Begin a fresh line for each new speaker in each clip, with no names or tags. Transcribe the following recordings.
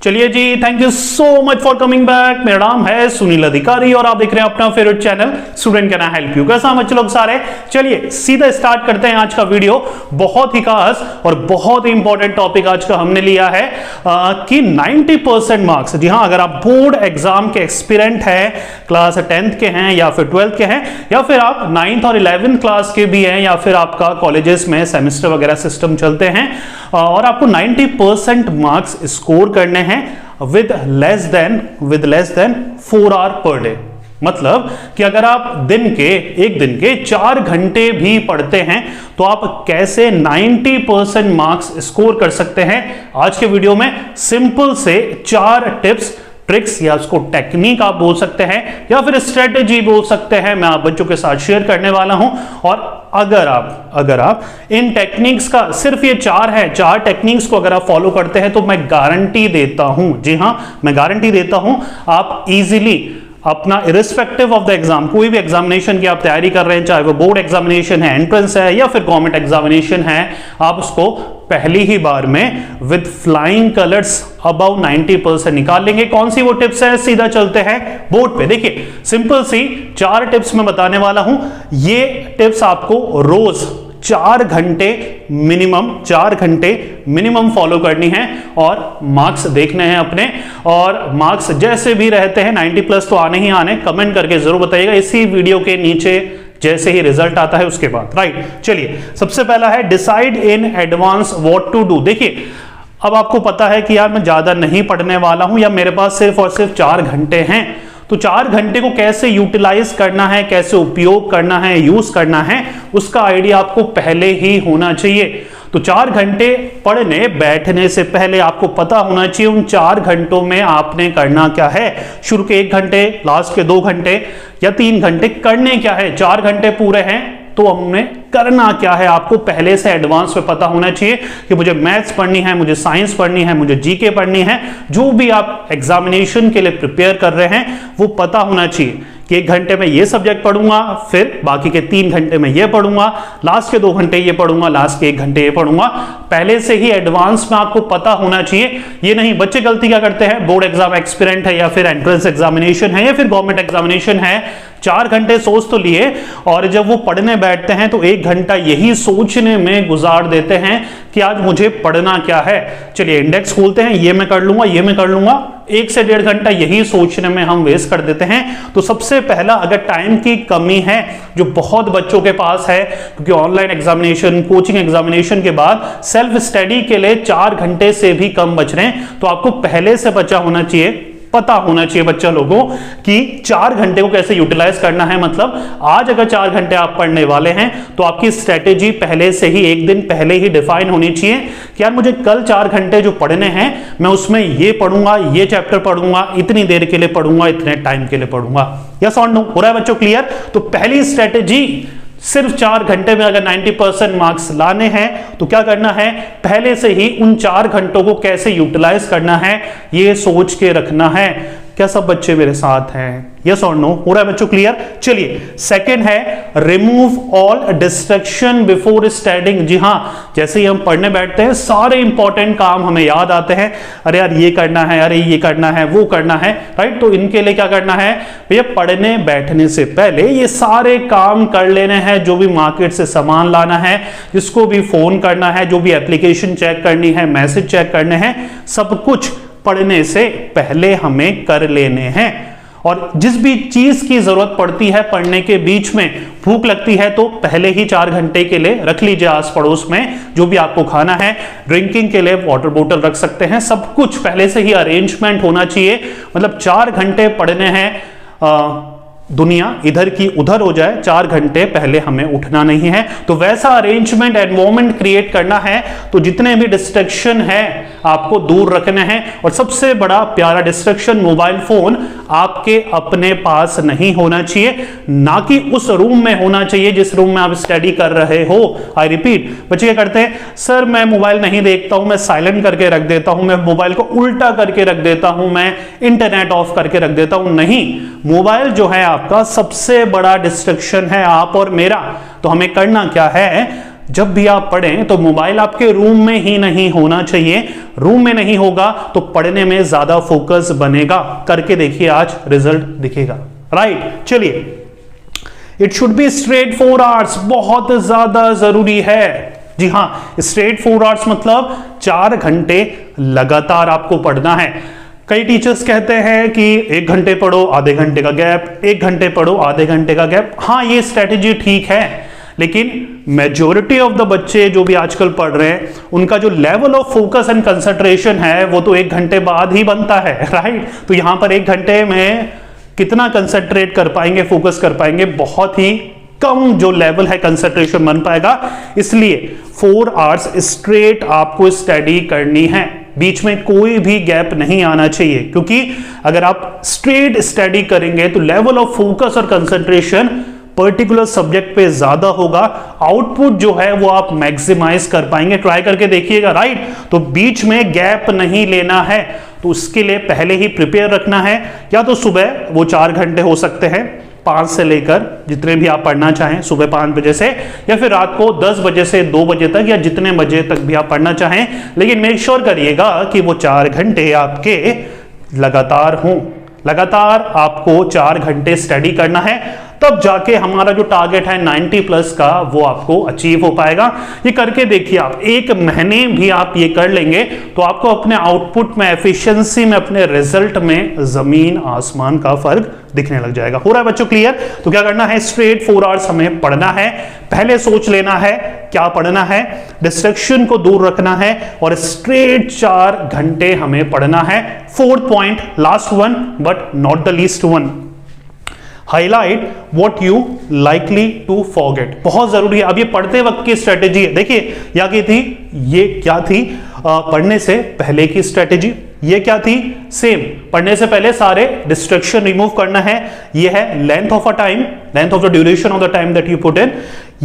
चलिए जी, thank you so much for coming back. मेरा नाम है सुनील अधिकारी और आप देख रहे हैं अपना favourite channel student can I help you. कैसा बच्चे लोग सारे? चलिए सीधा स्टार्ट करते हैं आज का वीडियो। बहुत ही खास और बहुत ही इंपॉर्टेंट टॉपिक आज का हमने लिया है कि 90% मार्क्स, जी हाँ, अगर आप बोर्ड एग्जाम के एक्सपीरियंट है, क्लास 10th के हैं या फिर 12th के हैं या फिर आप 9th और 11th क्लास के भी हैं या फिर आपका कॉलेजेस में सेमेस्टर वगैरह सिस्टम चलते हैं और आपको 90% मार्क्स स्कोर करने हैं with less than 4 hour per day. मतलब कि अगर आप एक दिन के 4 घंटे भी पढ़ते हैं तो आप कैसे 90% मार्क्स स्कोर कर सकते हैं। आज के वीडियो में सिंपल से 4 टिप्स ट्रिक्स या उसको टेक्निक आप बोल सकते हैं या फिर स्ट्रेटेजी बोल सकते हैं, मैं आप बच्चों के साथ शेयर करने वाला हूं। और अगर आप इन टेक्निक्स का सिर्फ ये 4 टेक्निक्स को अगर आप फॉलो करते हैं तो मैं गारंटी देता हूं, जी हां, मैं गारंटी देता हूं, आप इजीली अपना इरिस्पेक्टिव ऑफ द एग्जाम, कोई भी एग्जामिनेशन की आप तैयारी कर रहे हैं, चाहे वो बोर्ड एग्जामिनेशन है, एंट्रेंस है या फिर गवर्नमेंट एग्जामिनेशन है, आप उसको पहली ही बार में विद फ्लाइंग कलर्स अबाउ 90% निकाल लेंगे। कौन सी वो टिप्स है? सीधा चलते हैं बोर्ड पे। देखिए सिंपल सी 4 टिप्स मैं बताने वाला हूं। ये टिप्स आपको रोज 4 घंटे मिनिमम फॉलो करनी है और मार्क्स देखने हैं अपने। और मार्क्स जैसे भी रहते हैं 90+ तो आने ही आने, कमेंट करके जरूर बताइएगा इसी वीडियो के नीचे जैसे ही रिजल्ट आता है उसके बाद, राइट। चलिए सबसे पहला है decide in advance what to do. देखिए अब आपको पता है कि यार मैं ज्यादा नहीं पढ़ने वाला हूं या मेरे पास सिर्फ और सिर्फ 4 घंटे हैं, तो 4 घंटे को कैसे यूटिलाइज करना है, कैसे उपयोग करना है, यूज करना है, उसका आइडिया आपको पहले ही होना चाहिए। तो 4 घंटे पढ़ने बैठने से पहले आपको पता होना चाहिए उन 4 घंटों में आपने करना क्या है। शुरू के 1 घंटे, लास्ट के 2 घंटे या 3 घंटे करने क्या है। 4 घंटे पूरे हैं तो हमने करना क्या है, आपको पहले से एडवांस में पता होना चाहिए कि मुझे मैथ्स पढ़नी है, मुझे साइंस पढ़नी है, मुझे जीके पढ़नी है। जो भी आप एग्जामिनेशन के लिए प्रिपेयर कर रहे हैं वो पता होना चाहिए कि 1 घंटे में ये सब्जेक्ट पढ़ूंगा, फिर बाकी के 3 घंटे में ये पढ़ूंगा, लास्ट के 2 घंटे ये पढ़ूंगा, लास्ट के 1 घंटे ये पढ़ूंगा। पहले से ही एडवांस में आपको पता होना चाहिए। ये नहीं, बच्चे गलती क्या करते हैं, बोर्ड एग्जाम एक्सपीरियंट है या फिर एंट्रेंस एग्जामिनेशन है या फिर गवर्नमेंट एग्जामिनेशन है, 4 घंटे सोच तो लिए और जब वो पढ़ने बैठते हैं तो 1 घंटा यही सोचने में गुजार देते हैं कि आज मुझे पढ़ना क्या है। चलिए इंडेक्स खोलते हैं, ये मैं कर लूंगा, ये मैं कर लूंगा, 1 से 1.5 घंटा यही सोचने में हम वेस्ट कर देते हैं। तो सबसे पहला, अगर टाइम की कमी है जो बहुत बच्चों के पास है, क्योंकि ऑनलाइन एग्जामिनेशन, कोचिंग एग्जामिनेशन के बाद सेल्फ स्टडी के लिए 4 घंटे से भी कम बच रहे हैं, तो आपको पहले से बचा होना चाहिए, पता होना चाहिए बच्चा लोगों कि 4 घंटे को कैसे यूटिलाइज करना है। मतलब आज अगर 4 घंटे आप पढ़ने वाले हैं तो आपकी स्ट्रेटेजी पहले से ही 1 दिन पहले ही डिफाइन होनी चाहिए कि यार मुझे कल 4 घंटे जो पढ़ने हैं मैं उसमें ये पढ़ूंगा, ये चैप्टर पढ़ूंगा, इतनी देर के लिए पढ़ूंगा, इतने टाइम के लिए पढ़ूंगा। यस और नो? हो रहा है बच्चों क्लियर? तो पहली स्ट्रेटेजी, सिर्फ 4 घंटे में अगर 90% मार्क्स लाने हैं तो क्या करना है, पहले से ही उन 4 घंटों को कैसे यूटिलाइज करना है ये सोच के रखना है। क्या सब बच्चे मेरे साथ हैं? यस और नो? हो रहा है बच्चों क्लियर? चलिए सेकंड है remove all distraction before studying. जी हां, जैसे ही हम पढ़ने बैठते हैं सारे इंपॉर्टेंट काम हमें याद आते हैं, अरे यार ये करना है, अरे ये करना है, वो करना है, राइट। तो इनके लिए क्या करना है भैया, पढ़ने बैठने से पहले ये सारे काम कर लेने हैं। जो भी मार्केट से सामान लाना है, जिसको भी फोन करना है, जो भी एप्लीकेशन चेक करनी है, मैसेज चेक करने हैं, सब कुछ पढ़ने से पहले हमें कर लेने हैं। और जिस भी चीज की जरूरत पड़ती है पढ़ने के बीच में, भूख लगती है तो पहले ही 4 घंटे के लिए रख लीजिए आस पड़ोस में जो भी आपको खाना है, ड्रिंकिंग के लिए वाटर बोतल रख सकते हैं, सब कुछ पहले से ही अरेंजमेंट होना चाहिए। मतलब 4 घंटे पढ़ने हैं, दुनिया इधर की उधर हो जाए, 4 घंटे पहले हमें उठना नहीं है। तो वैसा अरेंजमेंट, एनवायरनमेंट क्रिएट करना है। तो जितने भी डिस्ट्रैक्शन है आपको दूर रखने हैं। और सबसे बड़ा प्यारा डिस्ट्रैक्शन, मोबाइल फोन आपके अपने पास नहीं होना चाहिए, ना कि उस रूम में होना चाहिए जिस रूम में आप स्टडी कर रहे हो। आई रिपीट, बच्चे क्या करते हैं, सर मैं मोबाइल नहीं देखता हूं, मैं साइलेंट करके रख देता हूं, मैं मोबाइल को उल्टा करके रख देता हूं, मैं इंटरनेट ऑफ करके रख देता हूं। नहीं, मोबाइल जो है आपका सबसे बड़ा डिस्ट्रैक्शन है, आप और मेरा। तो हमें करना क्या है, जब भी आप पढ़ें तो मोबाइल आपके रूम में ही नहीं होना चाहिए। रूम में नहीं होगा तो पढ़ने में ज्यादा फोकस बनेगा। करके देखिए, आज रिजल्ट दिखेगा। राइट, चलिए, it should be straight 4 hours, बहुत ज्यादा जरूरी है। जी हां, स्ट्रेट 4 आवर्स मतलब 4 घंटे लगातार आपको पढ़ना है। कई टीचर्स कहते हैं कि 1 घंटे पढ़ो, आधे घंटे का गैप, 1 घंटे पढ़ो, आधे घंटे का गैप। हाँ, ये स्ट्रेटेजी ठीक है, लेकिन मेजॉरिटी ऑफ द बच्चे जो भी आजकल पढ़ रहे हैं, उनका जो level of focus and concentration है वो तो 1 घंटे बाद ही बनता है। राइट, तो यहां पर 1 घंटे में कितना कंसंट्रेट कर पाएंगे, फोकस कर पाएंगे, बहुत ही कम जो लेवल है कंसंट्रेशन बन पाएगा। इसलिए 4 आवर्स स्ट्रेट आपको स्टडी करनी है, बीच में कोई भी गैप नहीं आना चाहिए, क्योंकि अगर आप स्ट्रेट स्टडी करेंगे तो लेवल ऑफ फोकस और कंसंट्रेशन पर्टिकुलर सब्जेक्ट पे ज्यादा होगा, आउटपुट जो है वो आप मैक्सिमाइज कर पाएंगे। ट्राई करके देखिएगा। राइट, तो बीच में गैप नहीं लेना है, तो उसके लिए पहले ही प्रिपेयर रखना है। या तो सुबह वो 4 घंटे हो सकते हैं, 5 से लेकर जितने भी आप पढ़ना चाहें, सुबह 5 बजे से, या फिर रात को 10 बजे से 2 बजे तक, या जितने बजे तक भी आप पढ़ना चाहें, लेकिन मेक श्योर करिएगा कि वो 4 घंटे आपके लगातार हों। लगातार आपको 4 घंटे स्टडी करना है, तब जाके हमारा जो टारगेट है 90 प्लस का वो आपको अचीव हो पाएगा। ये करके देखिए, आप 1 महीने भी आप ये कर लेंगे तो आपको अपने आउटपुट में, एफिशिएंसी में, अपने रिजल्ट में जमीन आसमान का फर्क दिखने लग जाएगा। हो रहा है बच्चों क्लियर? तो क्या करना है, स्ट्रेट 4 आवर्स हमें पढ़ना है। पहले सोच लेना है क्या पढ़ना है, डिस्ट्रैक्शन को दूर रखना है, और स्ट्रेट 4 घंटे हमें पढ़ना है। 4th point, last one but not the least one, highlight what you likely to forget. बहुत जरूरी है। अब ये पढ़ते वक्त की स्ट्रेटेजी है। देखिए, क्या की थी, ये क्या थी, पढ़ने से पहले की स्ट्रेटेजी। ये क्या थी, सेम, पढ़ने से पहले सारे डिस्ट्रैक्शन रिमूव करना है। ये है length of a time, length of the duration of the time that you put in.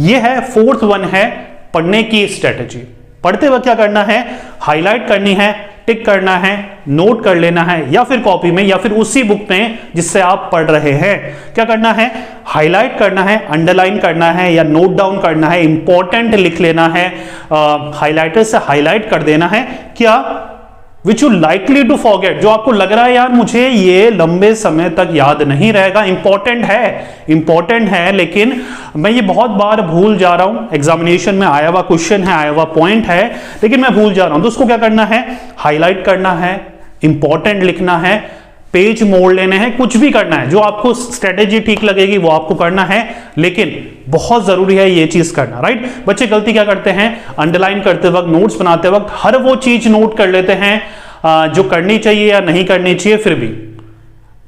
ये है 4th वन है पढ़ने की स्ट्रेटेजी। पढ़ते वक्त क्या करना है, हाईलाइट करनी है, टिक करना है, नोट कर लेना है, या फिर कॉपी में, या फिर उसी बुक में जिससे आप पढ़ रहे हैं। क्या करना है, हाईलाइट करना है, अंडरलाइन करना है, या नोट डाउन करना है, इंपॉर्टेंट लिख लेना है, हाईलाइटर से हाईलाइट कर देना है। क्या, which you likely to forget, जो आपको लग रहा है यार मुझे ये लंबे समय तक याद नहीं रहेगा, इंपॉर्टेंट है, लेकिन मैं ये बहुत बार भूल जा रहा हूं, एग्जामिनेशन में आया हुआ क्वेश्चन है, आया हुआ पॉइंट है, लेकिन मैं भूल जा रहा हूं। तो उसको क्या करना है, हाईलाइट करना है, इंपॉर्टेंट लिखना है, पेज मोड़ लेने हैं, कुछ भी करना है, जो आपको स्ट्रेटेजी ठीक लगेगी वो आपको करना है, लेकिन बहुत जरूरी है ये चीज करना। राइट, बच्चे गलती क्या करते हैं, अंडरलाइन करते वक्त, नोट्स बनाते वक्त हर वो चीज नोट कर लेते हैं जो करनी चाहिए या नहीं करनी चाहिए। फिर भी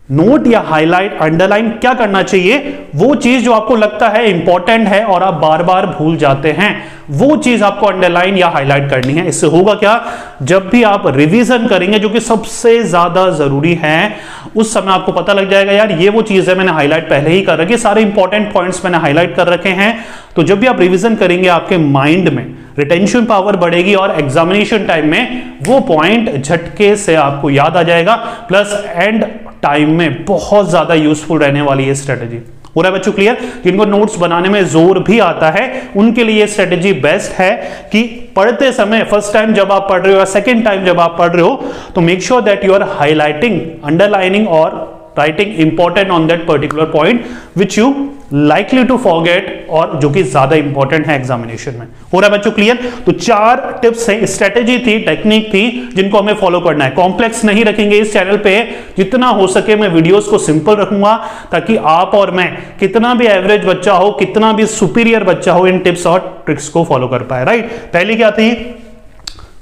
नोट या हाईलाइट, अंडरलाइन क्या करना चाहिए, वो चीज जो आपको लगता है इंपॉर्टेंट है और आप बार बार भूल जाते हैं, वो चीज आपको अंडरलाइन या हाईलाइट करनी है। इससे होगा क्या, जब भी आप रिवीजन करेंगे, जो कि सबसे ज्यादा जरूरी है, उस समय आपको पता लग जाएगा यार ये वो चीज है, मैंने हाईलाइट पहले ही कर रखी है, सारे इंपॉर्टेंट पॉइंट्स मैंने हाईलाइट कर रखे हैं। तो जब भी आप रिवीजन करेंगे, आपके माइंड में रिटेंशन पावर बढ़ेगी और एग्जामिनेशन टाइम में वो पॉइंट झटके से आपको याद आ जाएगा। प्लस एंड टाइम में बहुत ज्यादा यूजफुल रहने वाली है स्ट्रेटेजी। हो रहा है बच्चों क्लियर? जिनको नोट्स बनाने में जोर भी आता है उनके लिए स्ट्रेटेजी बेस्ट है कि पढ़ते समय, फर्स्ट टाइम जब आप पढ़ रहे हो या सेकेंड टाइम जब आप पढ़ रहे हो, तो make sure that you are highlighting, underlining और writing important on that particular point which you likely to forget, और जो कि ज्यादा इंपॉर्टेंट है एग्जामिनेशन में। हो रहा है बच्चों क्लियर? तो 4 टिप्स है, स्ट्रेटेजी थी, टेक्निक थी, जिनको हमें फॉलो करना है। कॉम्प्लेक्स नहीं रखेंगे इस चैनल पे, जितना हो सके मैं वीडियोस को सिंपल रखूंगा, ताकि आप और मैं, कितना भी एवरेज बच्चा हो, कितना भी सुपीरियर बच्चा हो, इन टिप्स और ट्रिक्स को फॉलो कर पाए। राइट, पहली क्या थी,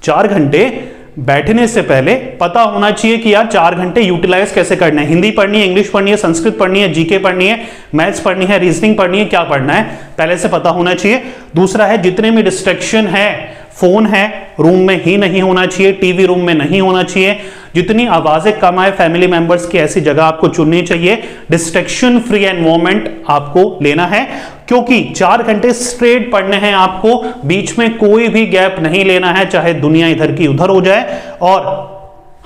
4 घंटे बैठने से पहले पता होना चाहिए कि यार 4 घंटे यूटिलाइज कैसे करना है। हिंदी पढ़नी है, इंग्लिश पढ़नी है, संस्कृत पढ़नी है, जीके पढ़नी है, मैथ्स पढ़नी है, रीजनिंग पढ़नी है, क्या पढ़ना है पहले से पता होना चाहिए। दूसरा है, जितने भी डिस्ट्रैक्शन है, फोन है रूम में ही नहीं होना चाहिए, टीवी रूम में नहीं होना चाहिए, जितनी आवाजें कम आए फैमिली मेंबर्स की ऐसी जगह आपको चुननी चाहिए, डिस्ट्रैक्शन फ्री एनवायरनमेंट आपको लेना है, क्योंकि 4 घंटे स्ट्रेट पढ़ने हैं आपको, बीच में कोई भी गैप नहीं लेना है, चाहे दुनिया इधर की उधर हो जाए, और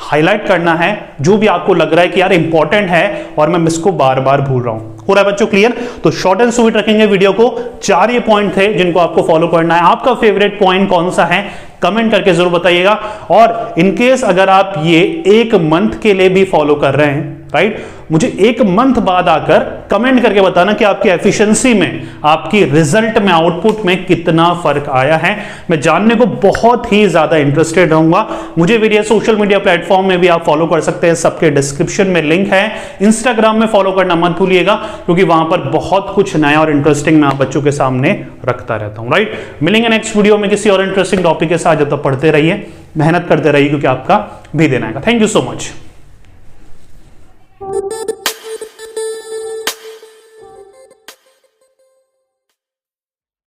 हाईलाइट करना है जो भी आपको लग रहा है कि यार इंपॉर्टेंट है और मैं इसको बार बार भूल रहा हूं। हो रहा है बच्चों क्लियर? तो शॉर्ट एंड स्वीट रखेंगे वीडियो को। 4 ये पॉइंट थे जिनको आपको फॉलो करना है। आपका फेवरेट पॉइंट कौन सा है कमेंट करके जरूर बताइएगा। और इनकेस अगर आप ये 1 मंथ के लिए भी फॉलो कर रहे हैं, राइट, मुझे 1 मंथ बाद आकर कमेंट करके बताना कि आपकी एफिशिएंसी में, आपकी रिजल्ट में, आउटपुट में कितना फर्क आया है। मैं जानने को बहुत ही ज्यादा इंटरेस्टेड रहूंगा। मुझे मेरे सोशल मीडिया प्लेटफॉर्म में भी आप फॉलो कर सकते हैं, सबके डिस्क्रिप्शन में लिंक है। इंस्टाग्राम में फॉलो करना मत भूलिएगा, क्योंकि वहां पर बहुत कुछ नया और इंटरेस्टिंग मैं आप बच्चों के सामने रखता रहता हूं, राइट। मिलेंगे नेक्स्ट वीडियो में किसी और इंटरेस्टिंग टॉपिक के साथ। जब तक पढ़ते रहिए, मेहनत करते रहिए, क्योंकि आपका भी देना है। Thank you so much.